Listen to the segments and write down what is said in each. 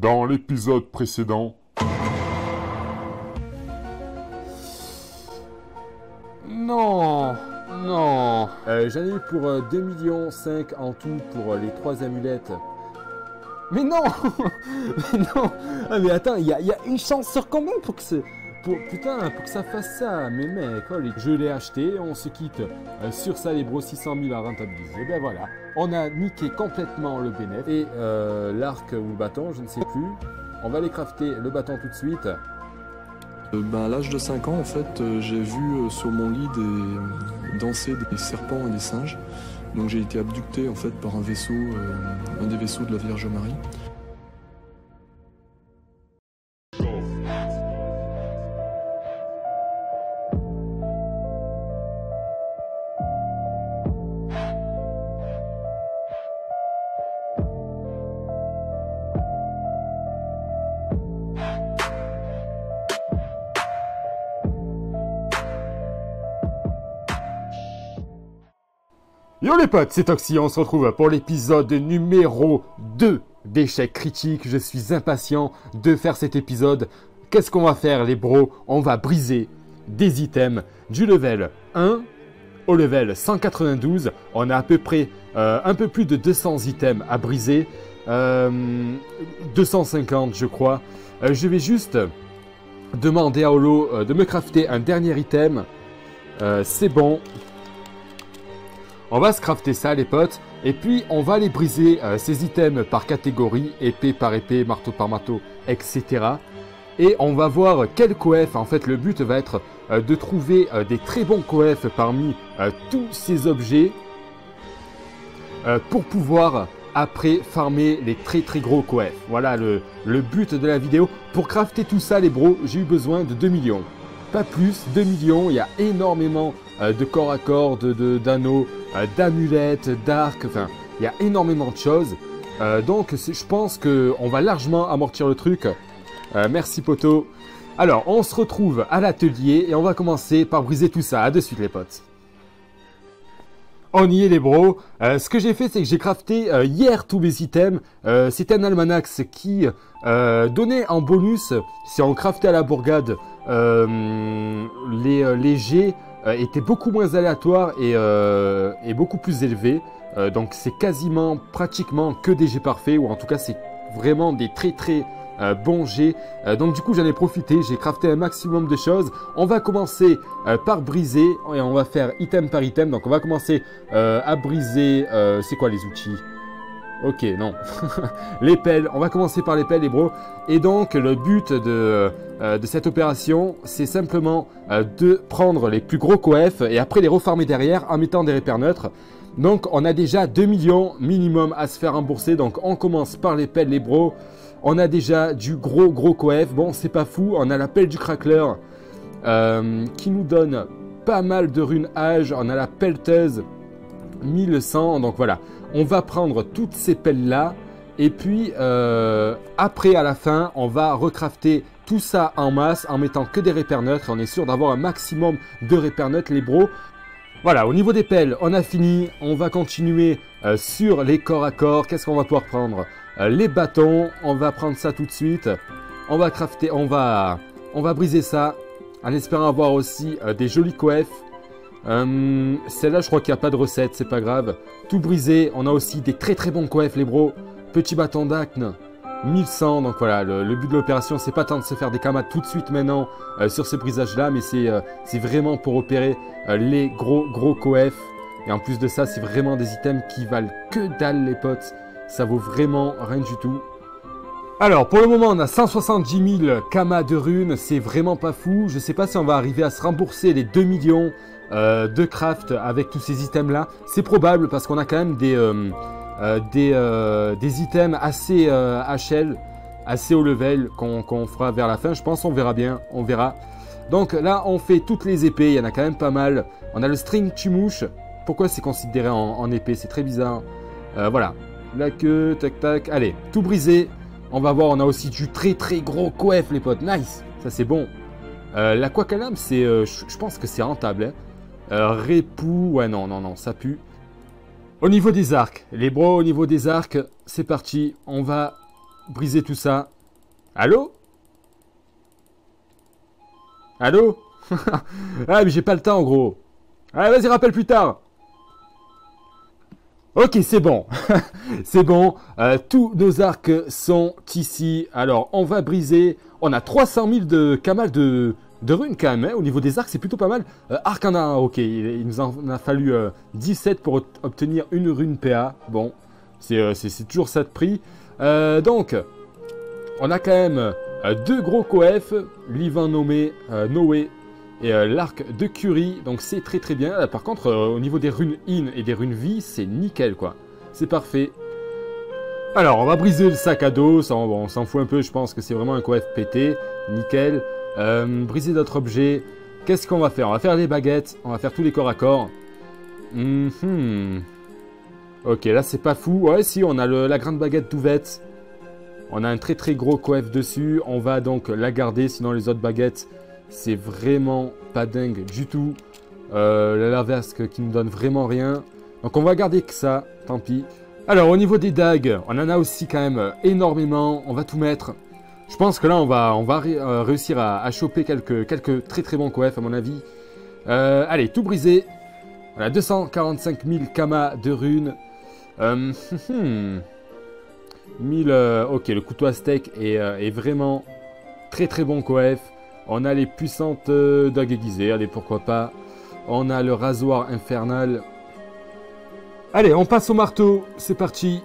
Dans l'épisode précédent... Non, non. J'en ai eu pour 2,5 millions en tout pour les 3 amulettes. Mais non. Mais non. Ah mais attends, il y a une chance sur combien pour que pour que ça fasse ça. Mais mec, oh, je l'ai acheté, on se quitte sur ça les bros, 600 000 à rentabiliser. Et ben voilà, on a niqué complètement le bénéfice. Et l'arc ou le bâton, je ne sais plus. On va aller crafter le bâton tout de suite. À l'âge de 5 ans, en fait, j'ai vu sur mon lit danser des serpents et des singes. Donc j'ai été abducté en fait par un vaisseau, un des vaisseaux de la Vierge Marie. Yo les potes, c'est Toxi, on se retrouve pour l'épisode numéro 2 d'échecs critiques. Je suis impatient de faire cet épisode. Qu'est-ce qu'on va faire les bros? On va briser des items du level 1 au level 192. On a à peu près un peu plus de 200 items à briser. 250 je crois. Je vais juste demander à Holo de me crafter un dernier item. C'est bon. On va se crafter ça les potes, et puis on va aller briser ces items par catégorie, épée par épée, marteau par marteau, etc. Et on va voir quel coef, en fait le but va être de trouver des très bons coefs parmi tous ces objets pour pouvoir après farmer les très gros coefs. Voilà le but de la vidéo. Pour crafter tout ça les bros, j'ai eu besoin de 2 millions. Pas plus, 2 millions, il y a énormément de corps à corps, d'anneaux, d'amulettes, d'arcs, enfin, il y a énormément de choses. Donc, je pense qu'on va largement amortir le truc. Merci poto. Alors, on se retrouve à l'atelier et on va commencer par briser tout ça. À de suite les potes. On y est les bros. Ce que j'ai fait, c'est que j'ai crafté hier tous mes items. C'était un almanax qui donnait en bonus, si on craftait à la bourgade, les jets étaient beaucoup moins aléatoires et beaucoup plus élevés. Donc c'est quasiment, pratiquement que des jets parfaits, ou en tout cas c'est vraiment des très bons jets. Donc du coup j'en ai profité, j'ai crafté un maximum de choses. On va commencer par briser et on va faire item par item. Donc on va commencer à briser, c'est quoi les outils? Ok, non. Les pelles, on va commencer par les pelles les bros. Et donc le but de cette opération, c'est simplement de prendre les plus gros coefs et après les refarmer derrière en mettant des repères neutres. Donc on a déjà 2 millions minimum à se faire rembourser. Donc on commence par les pelles les bros. On a déjà du gros coef. Bon, c'est pas fou. On a la pelle du crackler qui nous donne pas mal de runes âge. On a la pelleteuse 1100. Donc voilà. On va prendre toutes ces pelles-là. Et puis, après, à la fin, on va recrafter tout ça en masse en mettant que des repères neutres. On est sûr d'avoir un maximum de repères neutres, les bros. Voilà, au niveau des pelles, on a fini. On va continuer sur les corps à corps. Qu'est-ce qu'on va pouvoir prendre? Les bâtons, on va prendre ça tout de suite. On va crafter, on va briser ça en espérant avoir aussi des jolis coefs. Celle-là, je crois qu'il n'y a pas de recette, c'est pas grave. Tout brisé, on a aussi des très bons coefs, les bros. Petit bâton d'acne, 1100. Donc voilà, le but de l'opération, c'est pas tant de se faire des kamas tout de suite maintenant sur ce brisage-là, mais c'est vraiment pour opérer les gros coefs. Et en plus de ça, c'est vraiment des items qui valent que dalle, les potes. Ça vaut vraiment rien du tout. Alors, pour le moment, on a 170 000 kamas de runes. C'est vraiment pas fou. Je sais pas si on va arriver à se rembourser les 2 millions de craft avec tous ces items-là. C'est probable parce qu'on a quand même des items assez HL, assez haut level qu'on fera vers la fin. Je pense on verra bien. On verra. Donc là, on fait toutes les épées. Il y en a quand même pas mal. On a le string tumouche. Pourquoi c'est considéré en épée? C'est très bizarre. Voilà. La queue, tac. Allez, tout brisé. On va voir, on a aussi du très gros coef, les potes. Nice. Ça, c'est bon. La quacalame, c'est, je pense que c'est rentable. Hein. Répou. Ouais, non, ça pue. Au niveau des arcs, les bros, au niveau des arcs, c'est parti. On va briser tout ça. Allô? Allô? Ah, mais j'ai pas le temps, gros. Allez, vas-y, rappelle plus tard. Ok, c'est bon. C'est bon. Tous nos arcs sont ici. Alors, on va briser. On a 300 000 de kamal de runes quand même. Hein. Au niveau des arcs, c'est plutôt pas mal. Arc en a un. Ok, il nous en a fallu 17 pour obtenir une rune PA. Bon, c'est toujours ça de prix. Donc, on a quand même deux gros coef. L'Ivan nommé Noé. Et l'arc de Curie, donc c'est très très bien. Par contre, au niveau des runes in et des runes vie, c'est nickel quoi. C'est parfait. Alors, on va briser le sac à dos. Ça, on s'en fout un peu, je pense que c'est vraiment un coef pété. Nickel. Briser d'autres objets. Qu'est-ce qu'on va faire? On va faire les baguettes. On va faire tous les corps à corps. Ok, là c'est pas fou. Ouais, si, on a la grande baguette d'Ouvette. On a un très très gros coef dessus. On va donc la garder, sinon les autres baguettes... C'est vraiment pas dingue du tout. La lavasque qui ne donne vraiment rien. Donc on va garder que ça, tant pis. Alors au niveau des dagues, on en a aussi quand même énormément. On va tout mettre. Je pense que là on va réussir à choper quelques très très bons coefs à mon avis. Allez, tout briser. Voilà, 245 000 kamas de runes. 1000... ok, le couteau à steak est vraiment très très bon coef. On a les puissantes dagues aiguisées, allez pourquoi pas. On a le rasoir infernal. Allez, on passe au marteau, c'est parti.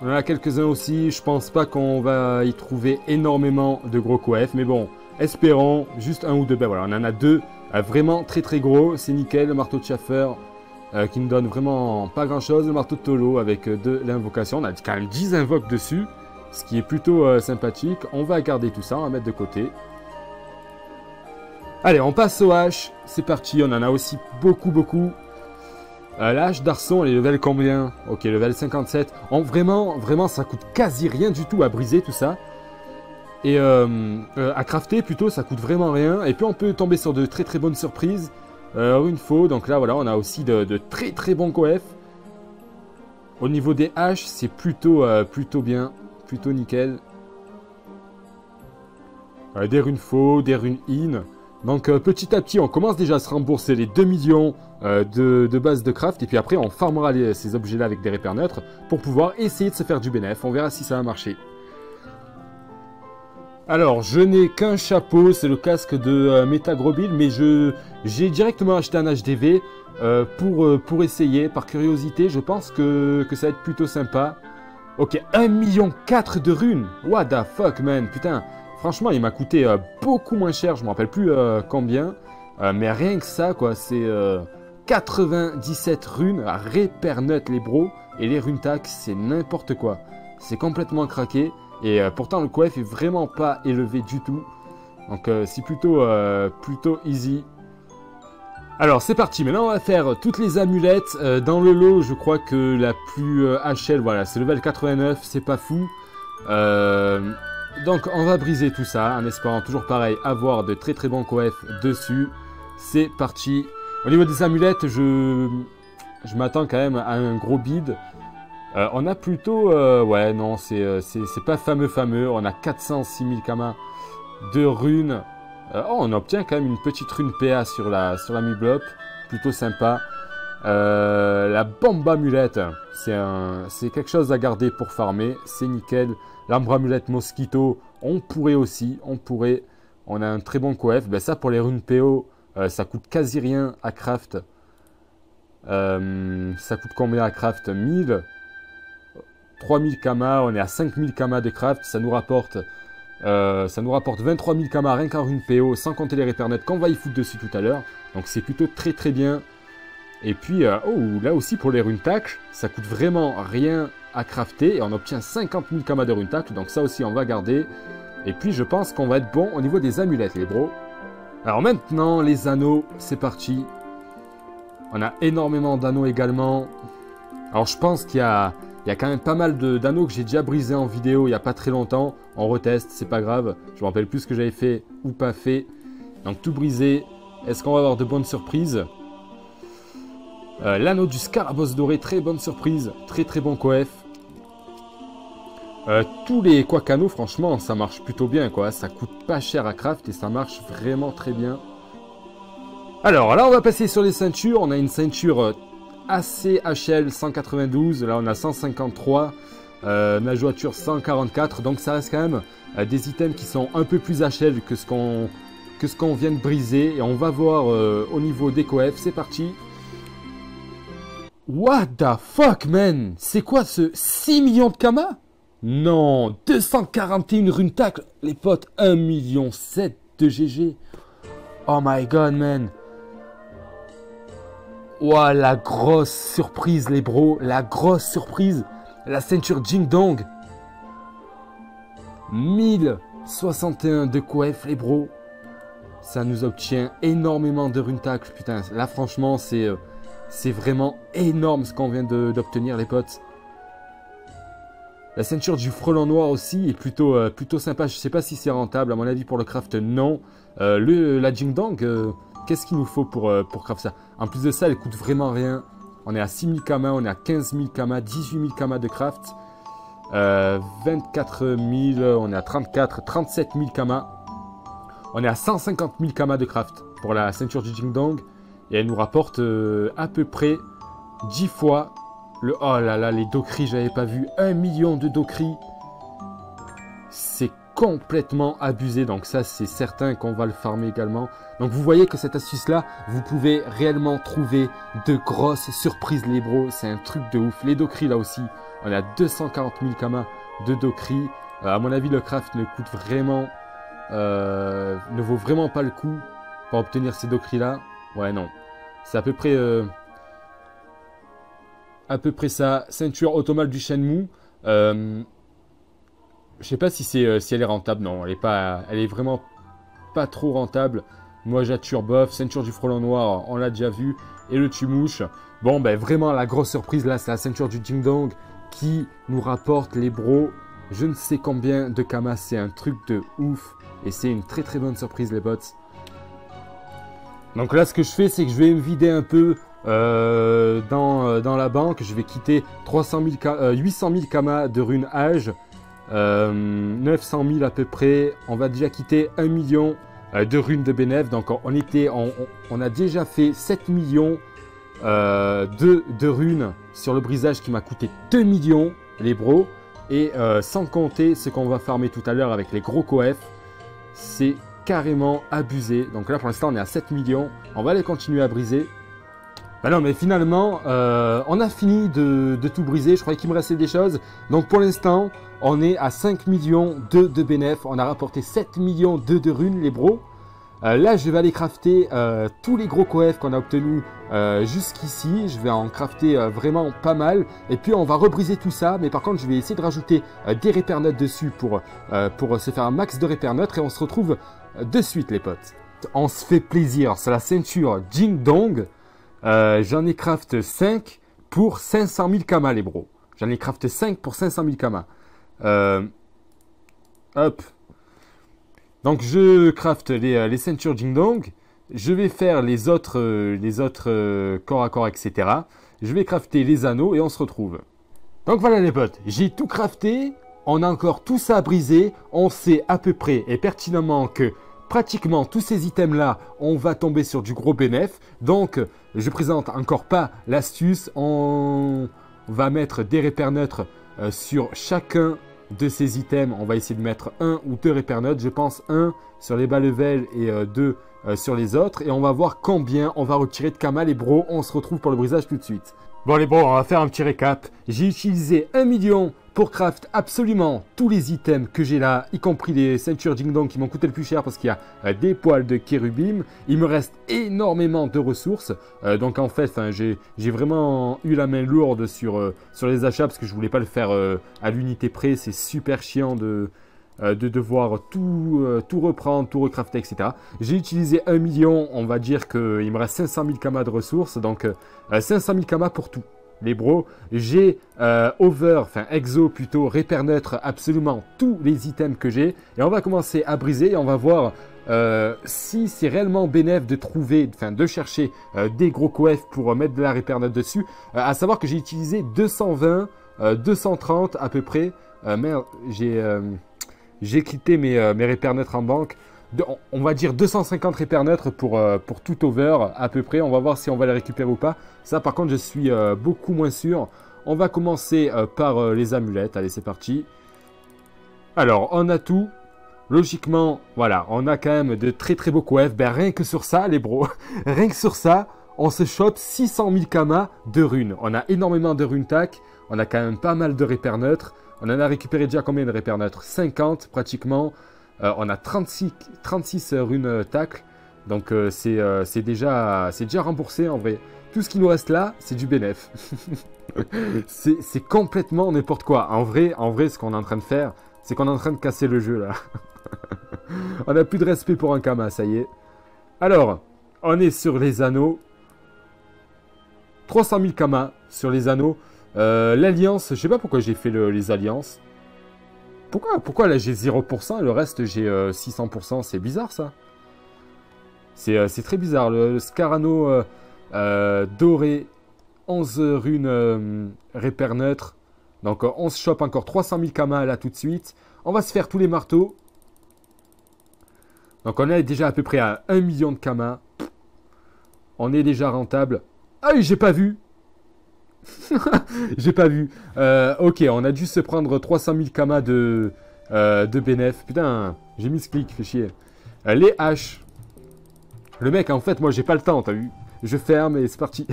On en a quelques-uns aussi, je pense pas qu'on va y trouver énormément de gros coefs. Mais bon, espérons, juste un ou deux. Ben voilà, on en a deux vraiment très très gros, c'est nickel. Le marteau de Schaffer qui ne donne vraiment pas grand-chose. Le marteau de Tolo avec de l'invocation, on a quand même 10 invoques dessus. Ce qui est plutôt sympathique. On va garder tout ça, on va mettre de côté. Allez, on passe au H, c'est parti, on en a aussi beaucoup. La hache d'Arson, elle est level combien? Ok, level 57. Vraiment, ça coûte quasi rien du tout à briser tout ça. Et à crafter plutôt, ça coûte vraiment rien. Et puis on peut tomber sur de très très bonnes surprises. Une faux, donc là voilà, on a aussi de très très bons coefs. Au niveau des haches, c'est plutôt bien, plutôt nickel. Des runes faux, des runes in. Donc petit à petit, on commence déjà à se rembourser les 2 millions de bases de craft. Et puis après, on farmera ces objets-là avec des repères neutres pour pouvoir essayer de se faire du bénéf. On verra si ça va marcher. Alors, je n'ai qu'un chapeau, c'est le casque de Metagrobil. Mais j'ai directement acheté un HDV pour essayer, par curiosité. Je pense que ça va être plutôt sympa. Ok, 1,4 million de runes. What the fuck, man, putain. Franchement, il m'a coûté beaucoup moins cher, je ne me rappelle plus combien. Mais rien que ça, quoi, c'est 97 runes à Repernut, les bros. Et les runes tax, c'est n'importe quoi. C'est complètement craqué. Et pourtant, le coef est vraiment pas élevé du tout. Donc, c'est plutôt easy. Alors, c'est parti. Maintenant, on va faire toutes les amulettes. Dans le lot, je crois que la plus HL, voilà, c'est level 89. C'est pas fou. Donc on va briser tout ça en espérant toujours pareil avoir de très très bons coefs dessus. C'est parti. Au niveau des amulettes, je m'attends quand même à un gros bid. On a plutôt... ouais non, c'est pas fameux. On a 406 000 kamas de runes. Oh, on obtient quand même une petite rune PA sur la Mublop. Plutôt sympa. La bombe amulette, c'est quelque chose à garder pour farmer. C'est nickel. L'arbre amulette mosquito, on pourrait. On a un très bon coef. Ben ça pour les runes PO, ça coûte quasi rien à craft. Ça coûte combien à craft? 1000. 3000 kamas, on est à 5000 kamas de craft. Ça nous rapporte 23 000 kamas rien qu'en rune PO, sans compter les repères nets qu'on va y foutre dessus tout à l'heure. Donc c'est plutôt très très bien. Et puis, là aussi pour les runes tac, ça coûte vraiment rien à crafter. Et on obtient 50 000 kamas de runes tac, donc ça aussi on va garder. Et puis je pense qu'on va être bon au niveau des amulettes les bros. Alors maintenant les anneaux, c'est parti. On a énormément d'anneaux également. Alors je pense qu'il y a quand même pas mal d'anneaux que j'ai déjà brisés en vidéo il n'y a pas très longtemps. On reteste, c'est pas grave. Je me rappelle plus ce que j'avais fait ou pas fait. Donc tout brisé. Est-ce qu'on va avoir de bonnes surprises? L'anneau du Scarabosse doré, très bonne surprise. Très très bon coef. Tous les Quacano, franchement, ça marche plutôt bien, quoi. Ça coûte pas cher à craft et ça marche vraiment très bien. Alors, là, on va passer sur les ceintures. On a une ceinture ACHL 192. Là, on a 153. Nageoiture 144. Donc, ça reste quand même des items qui sont un peu plus HL que ce qu'on vient de briser. Et on va voir au niveau des coef. C'est parti. What the fuck, man? C'est quoi ce 6 millions de Kama? Non, 241 runes tacle, les potes, 1,7 million de GG. Oh my god, man. Ouah, la grosse surprise, les bros, la grosse surprise. La ceinture Jingdong. 1061 de coef, les bros. Ça nous obtient énormément de runes tacle, putain. Là, franchement, c'est vraiment énorme ce qu'on vient d'obtenir, les potes. La ceinture du frelon noir aussi est plutôt sympa. Je ne sais pas si c'est rentable. À mon avis, pour le craft, non. La Jingdong, qu'est-ce qu'il nous faut pour craft ça? En plus de ça, elle coûte vraiment rien. On est à 6000 Kama, on est à 15 000 Kama, 18 000 Kama de craft. 24 000, on est à 34, 37 000 Kama. On est à 150 000 Kama de craft pour la ceinture du Jingdong. Et elle nous rapporte à peu près 10 fois... Oh là là, les Dokri, j'avais pas vu. 1 million de Dokri. C'est complètement abusé. Donc ça, c'est certain qu'on va le farmer également. Donc vous voyez que cette astuce-là, vous pouvez réellement trouver de grosses surprises, les bros. C'est un truc de ouf. Les Dokri, là aussi, on est à 240 000 Kama de Dokri. À mon avis, le craft ne coûte vraiment... ne vaut vraiment pas le coup pour obtenir ces Dokri-là. Ouais, non. C'est à peu près ça. Ceinture automale du Shenmue. Je sais pas si elle est rentable. Non, elle est vraiment pas trop rentable. Mojature bof. Ceinture du frelon noir, on l'a déjà vu. Et le Tumouche. Bon, ben vraiment la grosse surprise là, c'est la ceinture du Jingdong qui nous rapporte, les bros, je ne sais combien de Kama. C'est un truc de ouf. Et c'est une très très bonne surprise, les bots. Donc là, ce que je fais, c'est que je vais me vider un peu dans la banque. Je vais quitter 800 000 Kama de runes âge, 900 000 à peu près. On va déjà quitter 1 million de runes de bénéf. Donc on a déjà fait 7 millions de runes sur le brisage qui m'a coûté 2 millions, les bros. Et sans compter ce qu'on va farmer tout à l'heure avec les gros coef. C'est carrément abusé. Donc là pour l'instant on est à 7 millions. On va aller continuer à briser. Bah non mais finalement on a fini de tout briser. Je croyais qu'il me restait des choses. Donc pour l'instant on est à 5 millions de bénéf. On a rapporté 7 millions de runes, les bros. Là je vais aller crafter tous les gros coef qu'on a obtenus jusqu'ici. Je vais en crafter vraiment pas mal. Et puis on va rebriser tout ça. Mais par contre je vais essayer de rajouter des repair notes dessus pour se faire un max de repair notes. Et on se retrouve de suite, les potes. On se fait plaisir. C'est la ceinture Jingdong. J'en ai craft 5 pour 500 000 Kama, les bros. J'en ai craft 5 pour 500 000 Kama. Hop. Donc je craft les ceintures Jingdong. Je vais faire les autres corps à corps, etc. Je vais crafter les anneaux et on se retrouve. Donc voilà, les potes. J'ai tout crafté. On a encore tout ça à briser. On sait à peu près et pertinemment que pratiquement tous ces items-là, on va tomber sur du gros bénéf. Donc, je présente encore pas l'astuce. On va mettre des repères neutres sur chacun de ces items. On va essayer de mettre 1 ou 2 repères neutres. Je pense 1 sur les bas level et 2 sur les autres. Et on va voir combien on va retirer de Kama, les bros. On se retrouve pour le brisage tout de suite. Bon les bros, on va faire un petit récap. J'ai utilisé 1 million pour craft absolument tous les items que j'ai là, y compris les ceintures Jingdong qui m'ont coûté le plus cher parce qu'il y a des poils de Kérubim. Il me reste énormément de ressources. Donc en fait, j'ai vraiment eu la main lourde sur les achats parce que je voulais pas le faire à l'unité près. C'est super chiant de devoir tout reprendre, tout recrafter, etc. J'ai utilisé 1 million, on va dire qu'il me reste 500 000 Kama de ressources, donc 500 000 Kama pour tout. Les bros, j'ai exo plutôt, repair neutre, absolument tous les items que j'ai. Et on va commencer à briser et on va voir si c'est réellement bénéf de chercher des gros coef pour mettre de la repair note dessus. À savoir que j'ai utilisé 220, 230 à peu près Merde, j'ai quitté mes repères neutres en banque. On va dire 250 repères neutres pour tout over à peu près. On va voir si on va les récupérer ou pas. Ça par contre je suis beaucoup moins sûr. On va commencer par les amulettes. Allez c'est parti. Alors on a tout. Logiquement voilà on a quand même de très très beaux coefs. Ben rien que sur ça les bros. Rien que sur ça on se chope 600 000 kamas de runes. On a énormément de runes tac. On a quand même pas mal de repères neutres. On en a récupéré déjà combien de repères neutres? 50 pratiquement. On a 36 runes tacle. Donc c'est déjà remboursé en vrai. Tout ce qui nous reste là, c'est du bénéf. c'est complètement n'importe quoi. En vrai, ce qu'on est en train de faire, c'est qu'on est en train de casser le jeu là. On n'a plus de respect pour un Kama, ça y est. Alors, on est sur les anneaux. 300 000 Kama sur les anneaux. L'alliance, je sais pas pourquoi j'ai fait les alliances. Pourquoi là j'ai 0% et le reste j'ai 600%? C'est bizarre ça. C'est très bizarre. Le Scarano doré, 11 runes repères neutres. Donc on se chope encore 300 000 kamas là tout de suite. On va se faire tous les marteaux. Donc on est déjà à peu près à 1 million de kamas. On est déjà rentable. Ah oui, j'ai pas vu. J'ai pas vu. Ok, on a dû se prendre 300 000 kamas de bénéf. Putain, j'ai mis ce clic, fait chier. Les haches. Le mec, en fait, moi, j'ai pas le temps, t'as vu? Je ferme et c'est parti.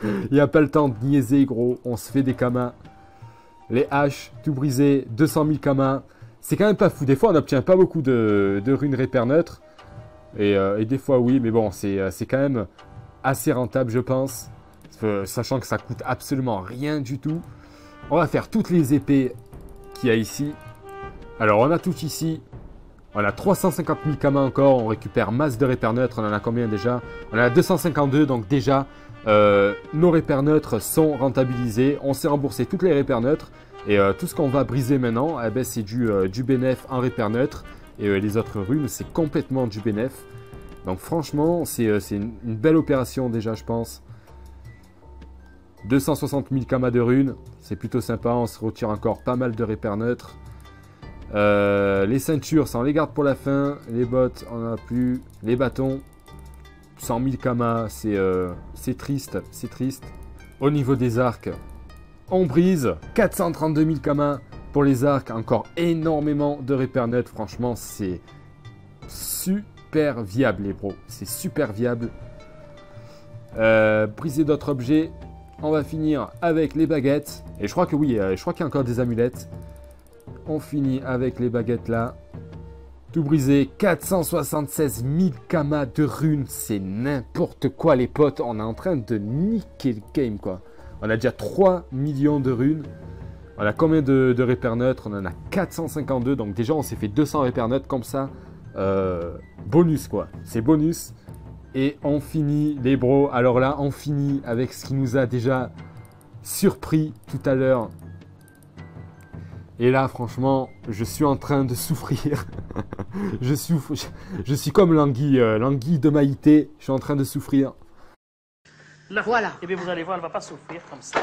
Il n'y a pas le temps de niaiser, gros. On se fait des kamas. Les haches, tout brisé, 200 000 kamas. C'est quand même pas fou. Des fois, on n'obtient pas beaucoup de runes repères neutres. Et des fois, oui, mais bon, c'est quand même assez rentable, je pense. Sachant que ça coûte absolument rien du tout. On va faire toutes les épées qu'il y a ici. Alors on a tout ici. On a 350 000 kamas encore. On récupère masse de repères neutres. On en a combien déjà? On en a 252. Donc déjà nos repères neutres sont rentabilisés. On s'est remboursé toutes les repères neutres. Et tout ce qu'on va briser maintenant, eh ben, c'est du bénéf en repères neutres. Et les autres runes c'est complètement du bénéf. Donc franchement c'est une belle opération déjà je pense. 260 000 kamas de runes, c'est plutôt sympa, on se retire encore pas mal de repères neutres. Les ceintures, ça on les garde pour la fin. Les bottes, on n'en a plus. Les bâtons, 100 000 kamas, c'est triste, c'est triste. Au niveau des arcs, on brise, 432 000 kamas pour les arcs, encore énormément de repères neutres. Franchement, c'est super viable les bros, c'est super viable. Briser d'autres objets. On va finir avec les baguettes. Et je crois que oui, je crois qu'il y a encore des amulettes. On finit avec les baguettes là. Tout brisé. 476 000 kamas de runes. C'est n'importe quoi les potes. On est en train de niquer le game quoi. On a déjà 3 millions de runes. On a combien de repères neutres? On en a 452. Donc déjà on s'est fait 200 repères neutres comme ça. Bonus quoi. C'est bonus. Et on finit les bros. Alors là, on finit avec ce qui nous a déjà surpris tout à l'heure. Et là, franchement, je suis en train de souffrir. je suis comme l'anguille de Maïté. Je suis en train de souffrir. Là. Voilà. Et bien vous allez voir, elle ne va pas souffrir comme ça.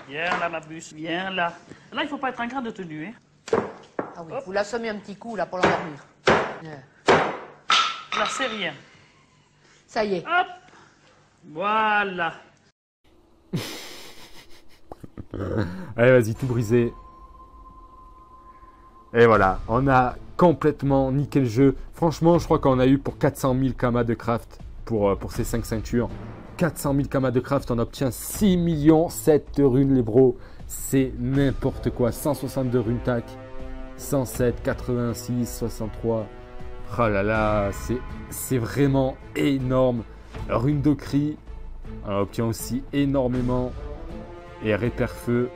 Viens là, ma bûche, viens là. Là, il ne faut pas être en grande tenue. Hein. Ah oui, vous l'assommez un petit coup là pour l'endormir. Là, c'est rien. Ça y est. Hop. Voilà. Allez, vas-y, tout brisé. Et voilà, on a complètement niqué le jeu. Franchement, je crois qu'on a eu pour 400 000 kamas de craft pour ces 5 ceintures. 400 000 kamas de craft, on obtient 6 millions 7 de runes, les bros. C'est n'importe quoi. 162 runes tac, 107, 86, 63. Oh là là, c'est vraiment énorme. Rune d'Okri, on obtient aussi énormément. Et repère feu.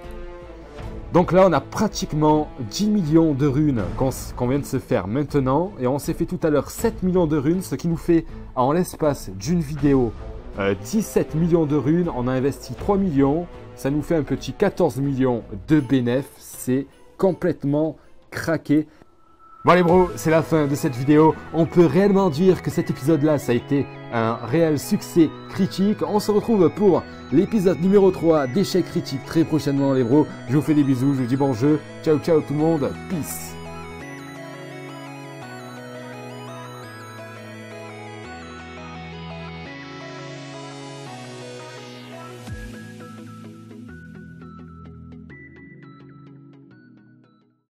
Donc là, on a pratiquement 10 millions de runes qu'on vient de se faire maintenant. Et on s'est fait tout à l'heure 7 millions de runes, ce qui nous fait, en l'espace d'une vidéo, 17 millions de runes. On a investi 3 millions. Ça nous fait un petit 14 millions de bénéf. C'est complètement craqué. Bon les bros, c'est la fin de cette vidéo. On peut réellement dire que cet épisode-là, ça a été un réel succès critique. On se retrouve pour l'épisode numéro 3 d'échecs critiques très prochainement les bros. Je vous fais des bisous, je vous dis bon jeu. Ciao ciao tout le monde, peace.